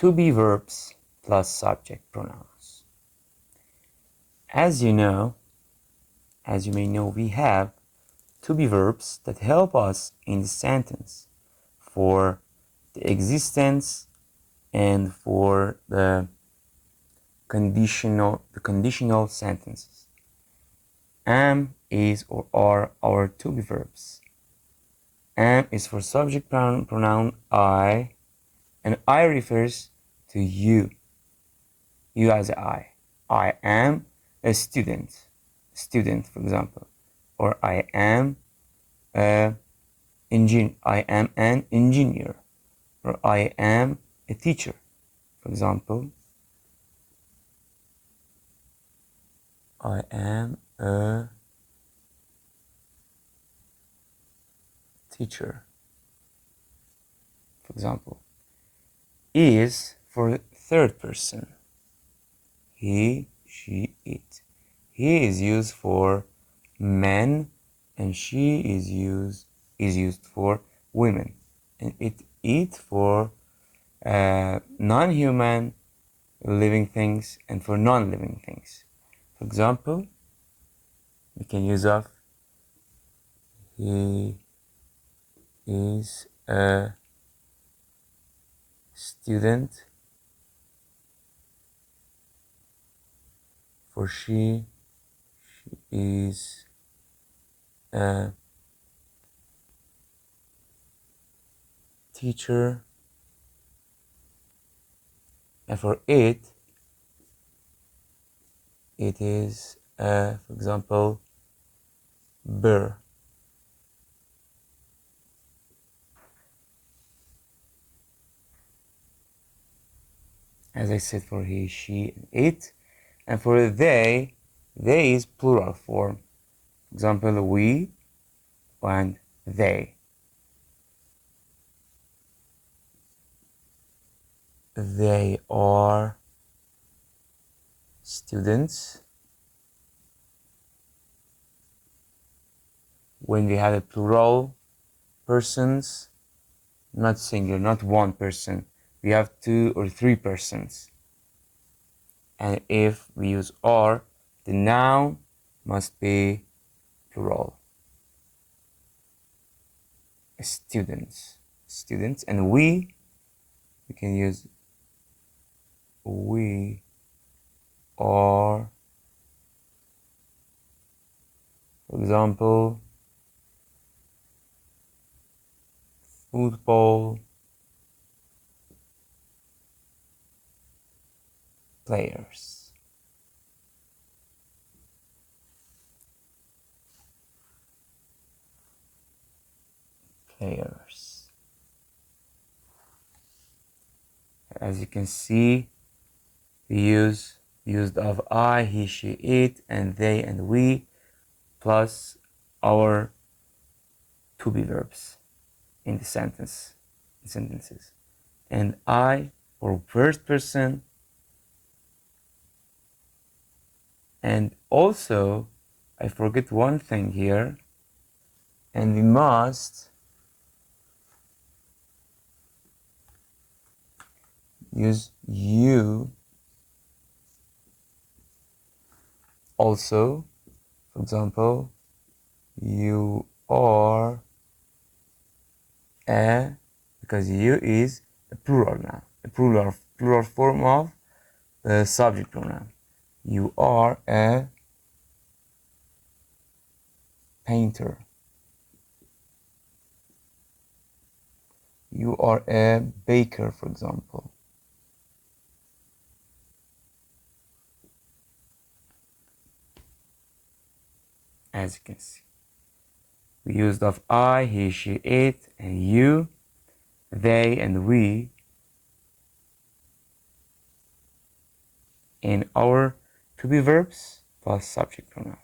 to be verbs plus subject pronouns. As you may know, we have to be verbs that help us in the sentence for the existence and for the conditional sentences. Am, is, or are our to be verbs. Am is for subject pronoun I, and I refers to you. You as I. I am a student, for example, or I am an engineer, or I am a teacher, for example. I am a teacher, for example. Is for third person. He, she, it. He is used for men, and she is used for women, and it for non-human living things and for non-living things. For example, we can use of he is a student, for she is a teacher, and for it is for example, bear. As I said, for he, she, and it. And for they is plural form. For example, we and they. They are students. When we have a plural persons, not singular, not one person, we have 2 or 3 persons. And if we use are, the noun must be plural. Students, and we can use we are, for example, football players. As you can see, we used of I, he, she, it, and they and we, plus our to be verbs in the sentences. And I for first person. And also, I forget one thing here, and we must use you also. For example, you are a, because you is a plural noun, a plural form of the subject pronoun. You are a painter. You are a baker, for example. As you can see, we used of I, he, she, it, and you, they, and we in our to be verbs plus subject pronoun.